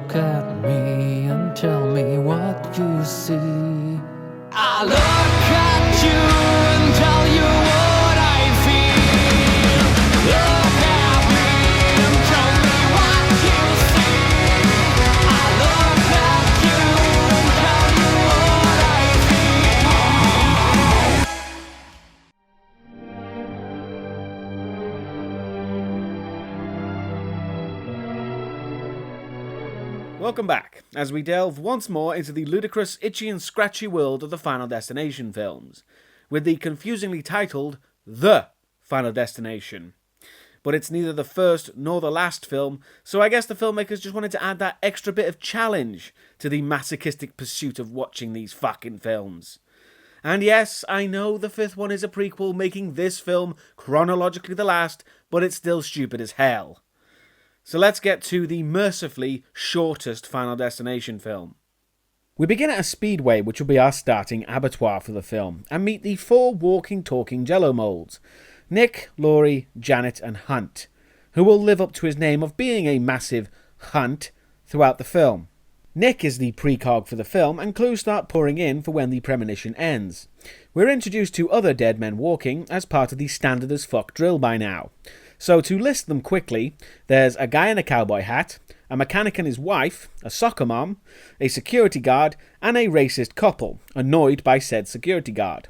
Look at me and tell me what you see. I look at you and tell you what I feel. Look at me and tell me what you see. I look at you and tell you what I feel. Welcome back, as we delve once more into the ludicrous, itchy and scratchy world of the Final Destination films, with the confusingly titled The Final Destination. But it's neither the first nor the last film, so I guess the filmmakers just wanted to add that extra bit of challenge to the masochistic pursuit of watching these fucking films. And yes, I know the fifth one is a prequel, making this film chronologically the last, but it's still stupid as hell. So let's get to the mercifully shortest Final Destination film. We begin at a speedway, which will be our starting abattoir for the film, and meet the four walking, talking Jello molds: Nick, Laurie, Janet and Hunt, who will live up to his name of being a massive hunt throughout the film. Nick is the precog for the film, and clues start pouring in for when the premonition ends. We're introduced to other dead men walking as part of the standard as fuck drill by now. So to list them quickly, there's a guy in a cowboy hat, a mechanic and his wife, a soccer mom, a security guard, and a racist couple, annoyed by said security guard.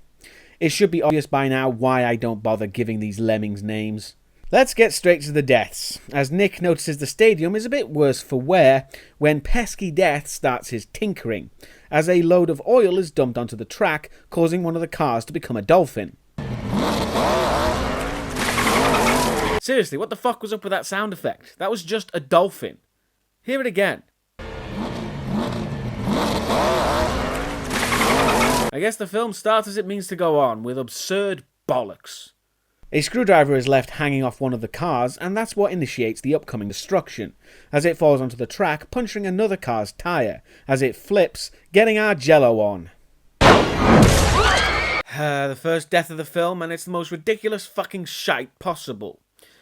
It should be obvious by now why I don't bother giving these lemmings names. Let's get straight to the deaths, as Nick notices the stadium is a bit worse for wear when pesky Death starts his tinkering, as a load of oil is dumped onto the track, causing one of the cars to become a dolphin. Seriously, what the fuck was up with that sound effect? That was just a dolphin. Hear it again. I guess the film starts as it means to go on, with absurd bollocks. A screwdriver is left hanging off one of the cars, and that's what initiates the upcoming destruction, as it falls onto the track, puncturing another car's tyre, as it flips, getting our Jello on. The first death of the film, and it's the most ridiculous fucking shite possible.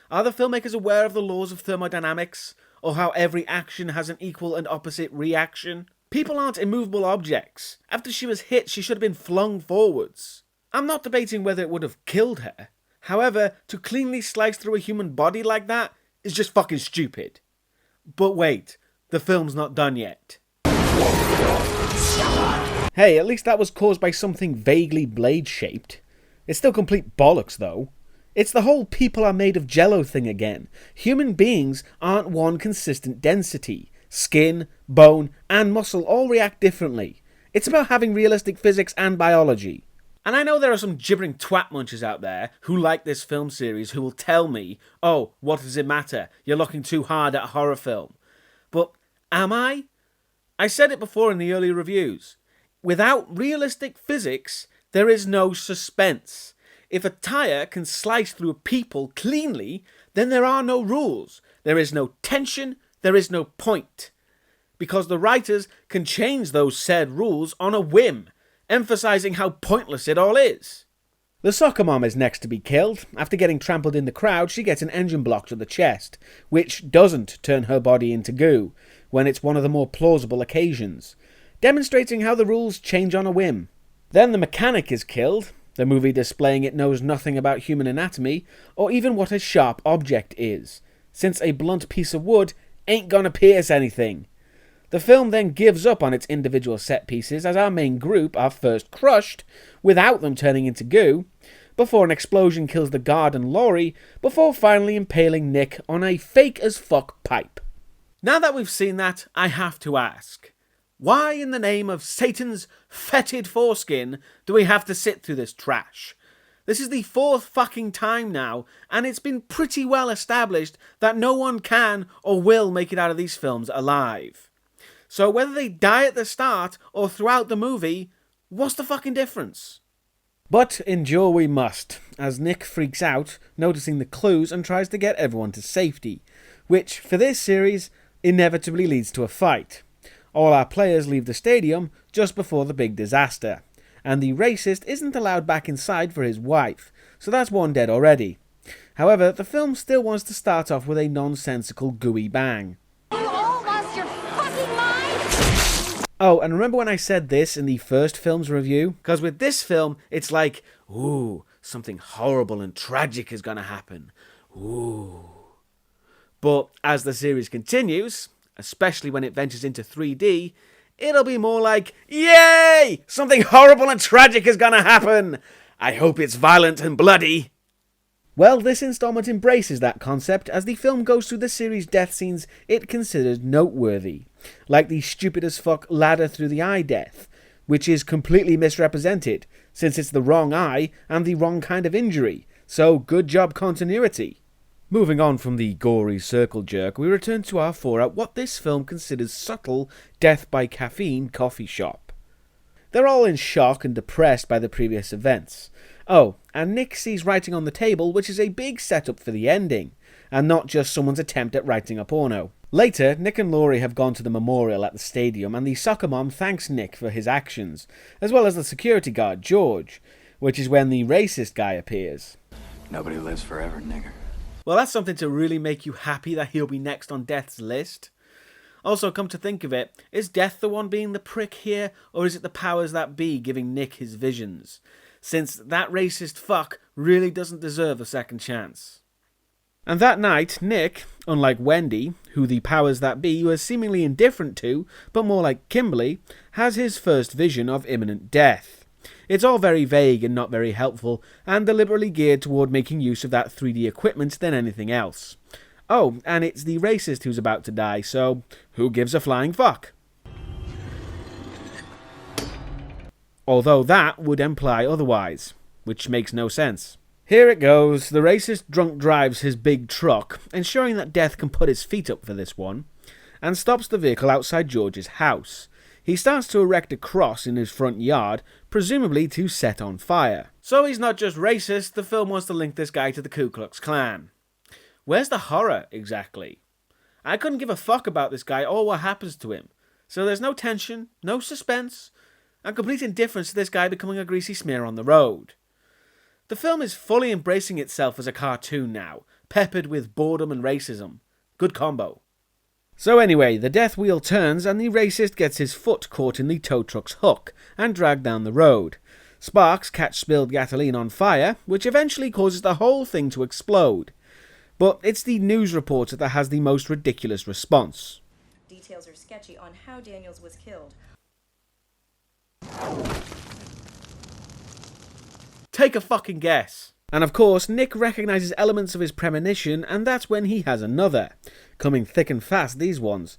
Are the filmmakers aware of the laws of thermodynamics, or how every action has an equal and opposite reaction? People aren't immovable objects. After she was hit, she should have been flung forwards. I'm not debating whether it would have killed her. However, to cleanly slice through a human body like that is just fucking stupid. But wait, the film's not done yet. Hey, at least that was caused by something vaguely blade-shaped. It's still complete bollocks, though. It's the whole people are made of jello thing again. Human beings aren't one consistent density. Skin, bone, and muscle all react differently. It's about having realistic physics and biology. And I know there are some gibbering twat munchers out there who like this film series who will tell me, oh, what does it matter? You're looking too hard at a horror film. But am I? I said it before in the earlier reviews. Without realistic physics, there is no suspense. If a tyre can slice through people cleanly, then there are no rules. There is no tension, there is no point. Because the writers can change those said rules on a whim, emphasising how pointless it all is. The soccer mom is next to be killed. After getting trampled in the crowd, she gets an engine block to the chest, which doesn't turn her body into goo, when it's one of the more plausible occasions, demonstrating how the rules change on a whim. Then the mechanic is killed, the movie displaying it knows nothing about human anatomy, or even what a sharp object is, since a blunt piece of wood ain't gonna pierce anything. The film then gives up on its individual set pieces as our main group are first crushed, without them turning into goo, before an explosion kills the guard and Laurie, before finally impaling Nick on a fake-as-fuck pipe. Now that we've seen that, I have to ask, why in the name of Satan's fetid foreskin do we have to sit through this trash? This is the fourth fucking time now, and it's been pretty well established that no one can or will make it out of these films alive. So whether they die at the start or throughout the movie, what's the fucking difference? But endure we must, as Nick freaks out, noticing the clues and tries to get everyone to safety, which, for this series, inevitably leads to a fight. All our players leave the stadium just before the big disaster, and the racist isn't allowed back inside for his wife, so that's one dead already. However, the film still wants to start off with a nonsensical gooey bang. You all lost your fucking Oh, and remember when I said this in the first film's review? Because with this film, it's like, ooh, something horrible and tragic is gonna happen. Ooh. But as the series continues, especially when it ventures into 3D, it'll be more like, yay! Something horrible and tragic is gonna happen! I hope it's violent and bloody. Well, this installment embraces that concept as the film goes through the series' death scenes it considers noteworthy, like the stupid as fuck ladder through the eye death, which is completely misrepresented, since it's the wrong eye and the wrong kind of injury, so good job continuity. Moving on from the gory circle jerk, we return to our four at what this film considers subtle death by caffeine coffee shop. They're all in shock and depressed by the previous events. Oh, and Nick sees writing on the table, which is a big setup for the ending, and not just someone's attempt at writing a porno. Later, Nick and Laurie have gone to the memorial at the stadium, and the soccer mom thanks Nick for his actions, as well as the security guard, George, which is when the racist guy appears. Nobody lives forever, nigger. Well, that's something to really make you happy that he'll be next on Death's list. Also, come to think of it, is Death the one being the prick here, or is it the powers that be giving Nick his visions? Since that racist fuck really doesn't deserve a second chance. And that night, Nick, unlike Wendy, who the powers that be was seemingly indifferent to, but more like Kimberly, has his first vision of imminent death. It's all very vague and not very helpful, and deliberately geared toward making use of that 3D equipment than anything else. Oh, and it's the racist who's about to die, so who gives a flying fuck? Although that would imply otherwise, which makes no sense. Here it goes, the racist drunk drives his big truck, ensuring that Death can put his feet up for this one, and stops the vehicle outside George's house. He starts to erect a cross in his front yard, presumably to set on fire. So he's not just racist, the film wants to link this guy to the Ku Klux Klan. Where's the horror, exactly? I couldn't give a fuck about this guy or what happens to him, so there's no tension, no suspense, and complete indifference to this guy becoming a greasy smear on the road. The film is fully embracing itself as a cartoon now, peppered with boredom and racism. Good combo. So anyway, the death wheel turns and the racist gets his foot caught in the tow truck's hook and dragged down the road. Sparks catch spilled gasoline on fire, which eventually causes the whole thing to explode. But it's the news reporter that has the most ridiculous response. Details are sketchy on how Daniels was killed. Take a fucking guess. And of course, Nick recognises elements of his premonition, and that's when he has another. Coming thick and fast, these ones.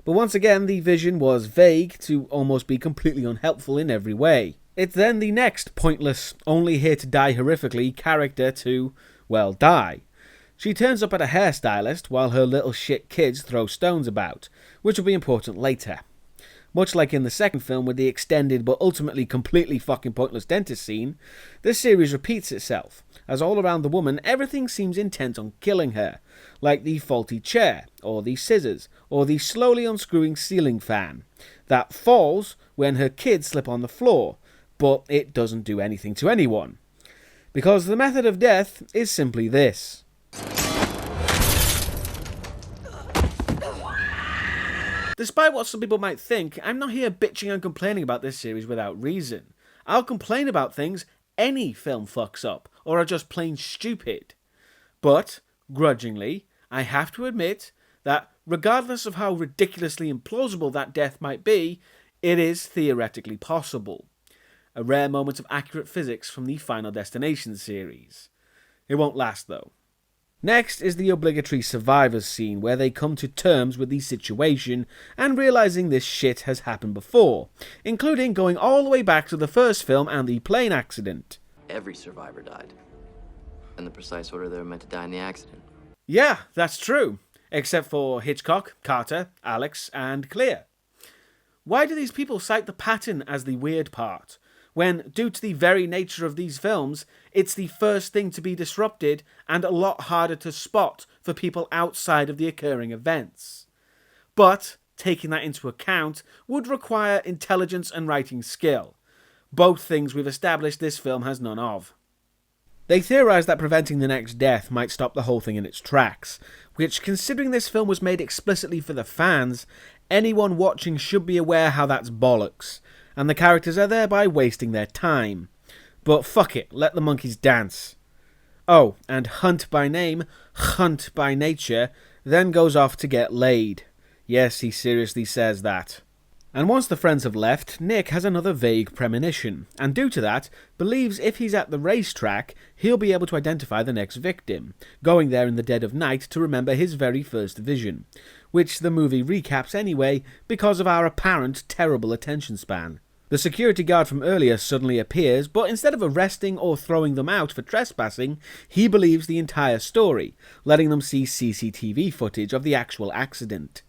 But once again, the vision was vague to almost be completely unhelpful in every way. It's then the next pointless, only here to die horrifically character to, well, die. She turns up at a hairstylist while her little shit kids throw stones about, which will be important later. Much like in the second film with the extended but ultimately completely fucking pointless dentist scene, this series repeats itself, as all around the woman everything seems intent on killing her, like the faulty chair, or the scissors, or the slowly unscrewing ceiling fan, that falls when her kids slip on the floor, but it doesn't do anything to anyone. Because the method of death is simply this. Despite what some people might think, I'm not here bitching and complaining about this series without reason. I'll complain about things any film fucks up, or are just plain stupid. But, grudgingly, I have to admit that, regardless of how ridiculously implausible that death might be, it is theoretically possible. A rare moment of accurate physics from the Final Destination series. It won't last though. Next is the obligatory survivors scene where they come to terms with the situation and realizing this shit has happened before, including going all the way back to the first film and the plane accident. Every survivor died. In the precise order they were meant to die in the accident. Yeah, that's true. Except for Hitchcock, Carter, Alex, and Clear. Why do these people cite the pattern as the weird part, when, due to the very nature of these films, it's the first thing to be disrupted and a lot harder to spot for people outside of the occurring events? But, taking that into account, would require intelligence and writing skill. Both things we've established this film has none of. They theorise that preventing the next death might stop the whole thing in its tracks, which, considering this film was made explicitly for the fans, Anyone watching should be aware how that's bollocks, and the characters are thereby wasting their time. But fuck it, let the monkeys dance. Oh, and Hunt by name, Hunt by nature, then goes off to get laid. Yes, he seriously says that. And once the friends have left, Nick has another vague premonition, and due to that, believes if he's at the racetrack, he'll be able to identify the next victim, going there in the dead of night to remember his very first vision, which the movie recaps anyway because of our apparent terrible attention span. The security guard from earlier suddenly appears, but instead of arresting or throwing them out for trespassing, he believes the entire story, letting them see CCTV footage of the actual accident.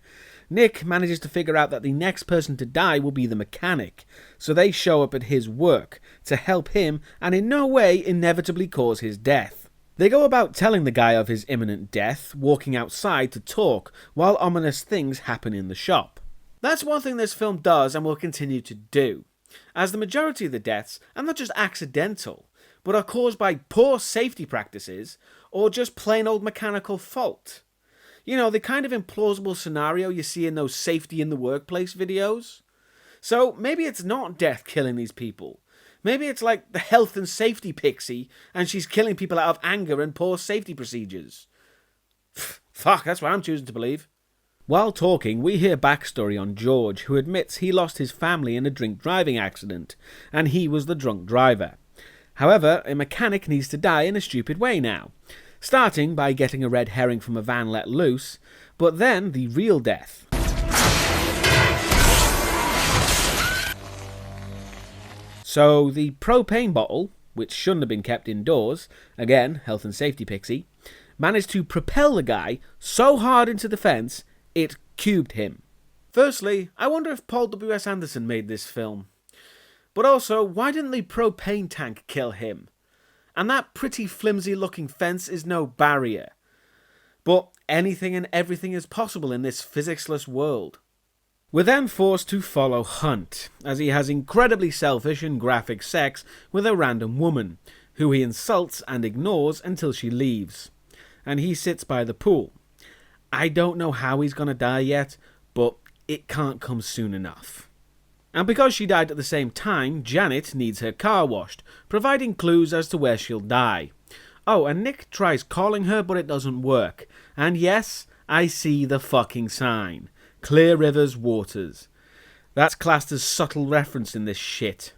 Nick manages to figure out that the next person to die will be the mechanic, so they show up at his work to help him and in no way inevitably cause his death. They go about telling the guy of his imminent death, walking outside to talk, while ominous things happen in the shop. That's one thing this film does and will continue to do, as the majority of the deaths are not just accidental, but are caused by poor safety practices or just plain old mechanical fault. You know, the kind of implausible scenario you see in those safety in the workplace videos. So maybe it's not death killing these people. Maybe it's like the health and safety pixie and she's killing people out of anger and poor safety procedures. Fuck, that's what I'm choosing to believe. While talking, we hear backstory on George, who admits he lost his family in a drink driving accident, and he was the drunk driver. However, a mechanic needs to die in a stupid way now, starting by getting a red herring from a van let loose, but then the real death. So the propane bottle, which shouldn't have been kept indoors, again, health and safety pixie, managed to propel the guy so hard into the fence, it cubed him. Firstly, I wonder if Paul W.S. Anderson made this film. But also, why didn't the propane tank kill him? And that pretty flimsy looking fence is no barrier. But anything and everything is possible in this physics-less world. We're then forced to follow Hunt, as he has incredibly selfish and graphic sex with a random woman, who he insults and ignores until she leaves. And he sits by the pool. I don't know how he's gonna die yet, but it can't come soon enough. And because she died at the same time, Janet needs her car washed, providing clues as to where she'll die. Oh, and Nick tries calling her, but it doesn't work. And yes, I see the fucking sign. Clear Rivers Waters. That's classed as subtle reference in this shit.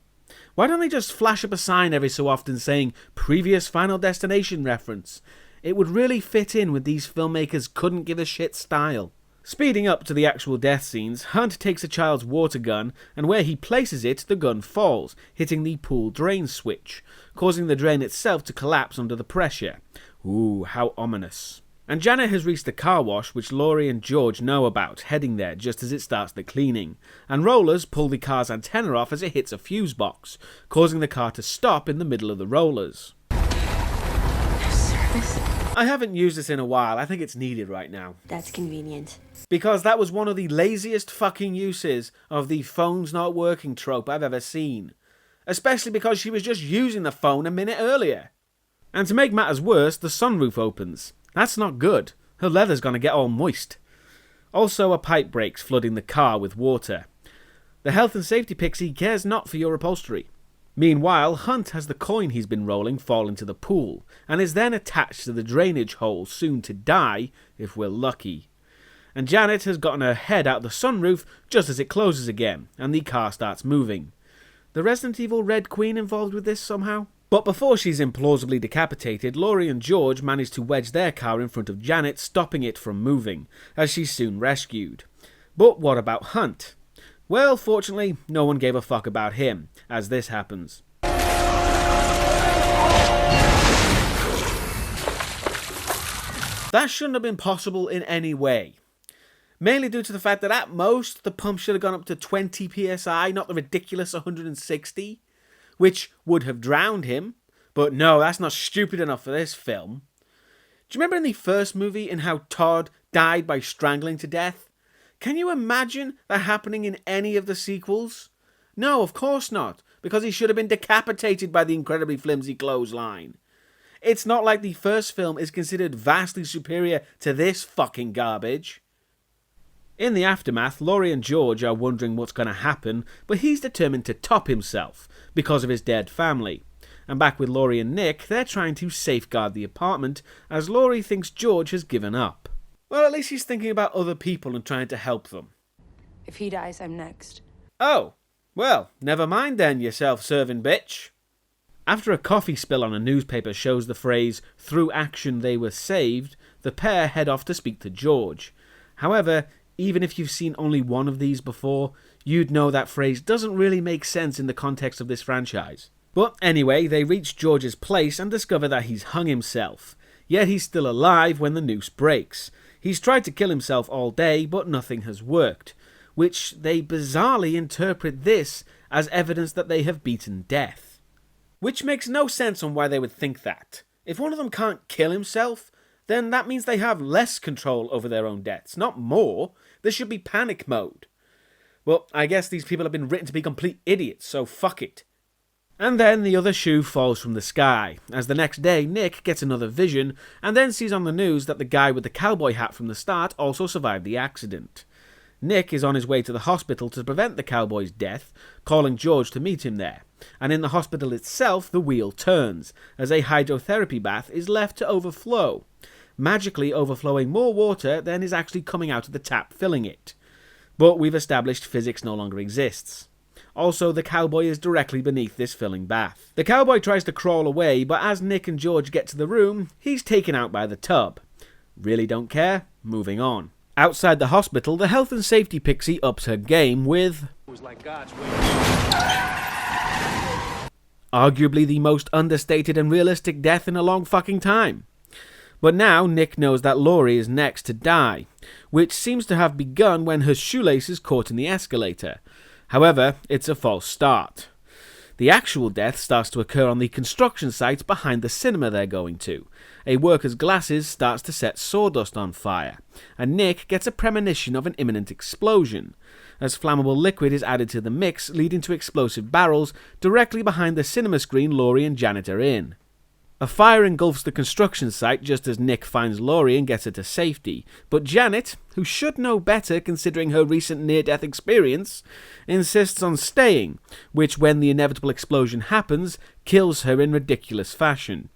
Why don't they just flash up a sign every so often saying, previous Final Destination reference? It would really fit in with these filmmakers' couldn't give a shit style. Speeding up to the actual death scenes, Hunt takes a child's water gun, and where he places it, the gun falls, hitting the pool drain switch, causing the drain itself to collapse under the pressure. Ooh, how ominous. And Janet has reached the car wash, which Laurie and George know about, heading there just as it starts the cleaning. And rollers pull the car's antenna off as it hits a fuse box, causing the car to stop in the middle of the rollers. Service? I haven't used this in a while, I think it's needed right now. That's convenient. Because that was one of the laziest fucking uses of the phone's not working trope I've ever seen. Especially because she was just using the phone a minute earlier. And to make matters worse, the sunroof opens. That's not good. Her leather's gonna get all moist. Also, a pipe breaks, flooding the car with water. The health and safety pixie cares not for your upholstery. Meanwhile, Hunt has the coin he's been rolling fall into the pool, and is then attached to the drainage hole, soon to die, if we're lucky. And Janet has gotten her head out the sunroof just as it closes again, and the car starts moving. The Resident Evil Red Queen involved with this somehow? But before she's implausibly decapitated, Laurie and George manage to wedge their car in front of Janet, stopping it from moving, as she's soon rescued. But what about Hunt? Well, fortunately, no one gave a fuck about him, as this happens. That shouldn't have been possible in any way. Mainly due to the fact that at most, the pump should have gone up to 20 psi, not the ridiculous 160, which would have drowned him. But no, that's not stupid enough for this film. Do you remember in the first movie in how Todd died by strangling to death? Can you imagine that happening in any of the sequels? No, of course not, because he should have been decapitated by the incredibly flimsy clothesline. It's not like the first film is considered vastly superior to this fucking garbage. In the aftermath, Laurie and George are wondering what's going to happen, but he's determined to top himself because of his dead family. And back with Laurie and Nick, they're trying to safeguard the apartment as Laurie thinks George has given up. Well, at least he's thinking about other people and trying to help them. If he dies, I'm next. Oh, well, never mind then, you self-serving bitch. After a coffee spill on a newspaper shows the phrase, "through action they were saved," the pair head off to speak to George. However, even if you've seen only one of these before, you'd know that phrase doesn't really make sense in the context of this franchise. But anyway, they reach George's place and discover that he's hung himself. Yet he's still alive when the noose breaks. He's tried to kill himself all day, but nothing has worked, which they bizarrely interpret this as evidence that they have beaten death. Which makes no sense on why they would think that. If one of them can't kill himself, then that means they have less control over their own deaths, not more. There should be panic mode. Well, I guess these people have been written to be complete idiots, so fuck it. And then the other shoe falls from the sky, as the next day Nick gets another vision, and then sees on the news that the guy with the cowboy hat from the start also survived the accident. Nick is on his way to the hospital to prevent the cowboy's death, calling George to meet him there. And in the hospital itself, the wheel turns, as a hydrotherapy bath is left to overflow, magically overflowing more water than is actually coming out of the tap filling it. But we've established physics no longer exists. Also, the cowboy is directly beneath this filling bath. The cowboy tries to crawl away, but as Nick and George get to the room, he's taken out by the tub. Really don't care? Moving on. Outside the hospital, the health and safety pixie ups her game with arguably the most understated and realistic death in a long fucking time. But now Nick knows that Laurie is next to die, which seems to have begun when her shoelace is caught in the escalator. However, it's a false start. The actual death starts to occur on the construction site behind the cinema they're going to. A worker's glasses starts to set sawdust on fire, and Nick gets a premonition of an imminent explosion, as flammable liquid is added to the mix, leading to explosive barrels directly behind the cinema screen Laurie and Janet are in. A fire engulfs the construction site just as Nick finds Laurie and gets her to safety, but Janet, who should know better considering her recent near-death experience, insists on staying, which when the inevitable explosion happens, kills her in ridiculous fashion.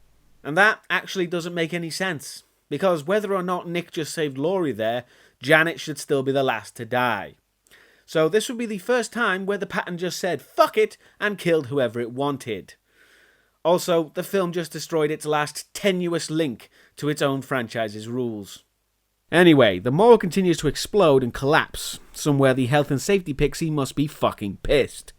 And that actually doesn't make any sense, because whether or not Nick just saved Laurie there, Janet should still be the last to die. So this would be the first time where the pattern just said fuck it and killed whoever it wanted. Also, the film just destroyed its last tenuous link to its own franchise's rules. Anyway, the mall continues to explode and collapse. Somewhere the health and safety pixie must be fucking pissed.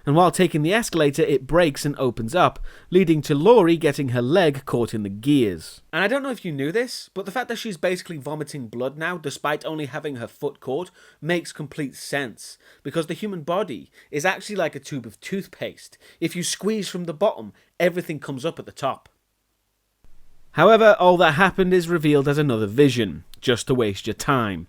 And while taking the escalator, it breaks and opens up, leading to Laurie getting her leg caught in the gears. And I don't know if you knew this, but the fact that she's basically vomiting blood now, despite only having her foot caught, makes complete sense. Because the human body is actually like a tube of toothpaste. If you squeeze from the bottom, everything comes up at the top. However, all that happened is revealed as another vision, just to waste your time.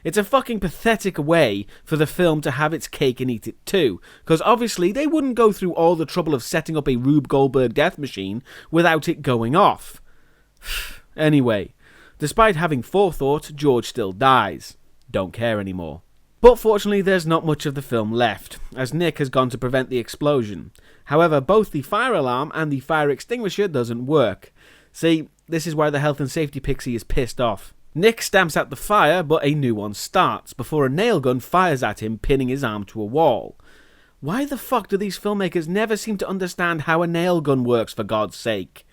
It's a fucking pathetic way for the film to have its cake and eat it too, because obviously they wouldn't go through all the trouble of setting up a Rube Goldberg death machine without it going off. Anyway, despite having forethought, George still dies. Don't care anymore. But fortunately there's not much of the film left, as Nick has gone to prevent the explosion. However, both the fire alarm and the fire extinguisher doesn't work. See, this is why the health and safety pixie is pissed off. Nick stamps out the fire, but a new one starts, before a nail gun fires at him, pinning his arm to a wall. Why the fuck do these filmmakers never seem to understand how a nail gun works, for God's sake?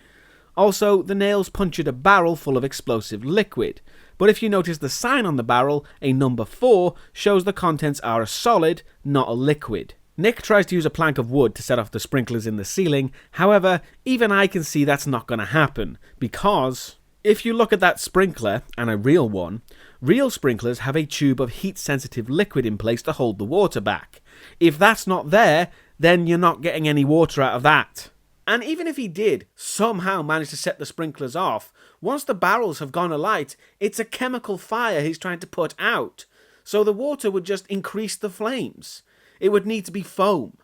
Also, the nails punctured a barrel full of explosive liquid, but if you notice the sign on the barrel, a number 4, shows the contents are a solid, not a liquid. Nick tries to use a plank of wood to set off the sprinklers in the ceiling, however, even I can see that's not going to happen, because if you look at that sprinkler, and a real one, real sprinklers have a tube of heat-sensitive liquid in place to hold the water back. If that's not there, then you're not getting any water out of that. And even if he did somehow manage to set the sprinklers off, once the barrels have gone alight, it's a chemical fire he's trying to put out. So the water would just increase the flames. It would need to be foam.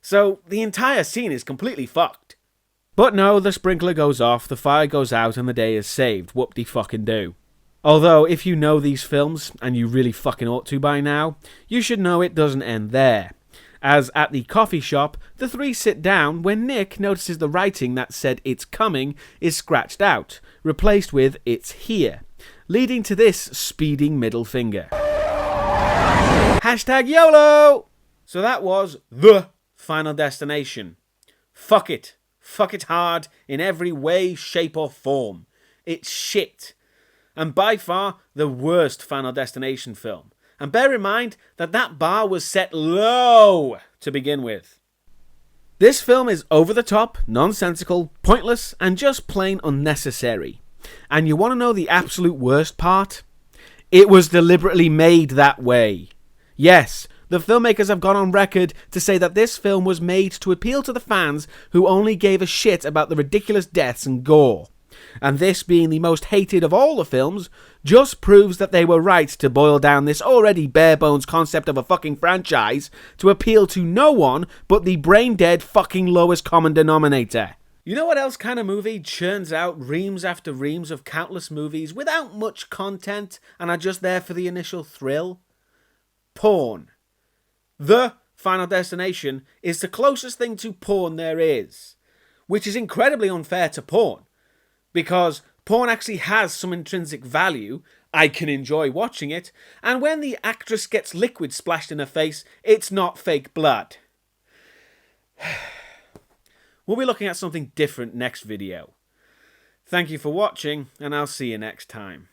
So the entire scene is completely fucked. But no, the sprinkler goes off, the fire goes out, and the day is saved. Whoop-de-fucking-do. Although, if you know these films, and you really fucking ought to by now, you should know it doesn't end there. As at the coffee shop, the three sit down when Nick notices the writing that said "It's coming" is scratched out, replaced with "It's here," leading to this speeding middle finger. Hashtag YOLO! So that was the Final Destination. Fuck it. Fuck it hard in every way, shape or form. It's shit. And by far the worst Final Destination film. And bear in mind that that bar was set low to begin with. This film is over the top, nonsensical, pointless, and just plain unnecessary. And you want to know the absolute worst part? It was deliberately made that way. Yes, the filmmakers have gone on record to say that this film was made to appeal to the fans who only gave a shit about the ridiculous deaths and gore. And this being the most hated of all the films, just proves that they were right to boil down this already bare-bones concept of a fucking franchise to appeal to no one but the brain-dead fucking lowest common denominator. You know what else kind of movie churns out reams after reams of countless movies without much content and are just there for the initial thrill? Porn. The Final Destination is the closest thing to porn there is, which is incredibly unfair to porn. Because porn actually has some intrinsic value, I can enjoy watching it, and when the actress gets liquid splashed in her face, it's not fake blood. We'll be looking at something different next video. Thank you for watching, and I'll see you next time.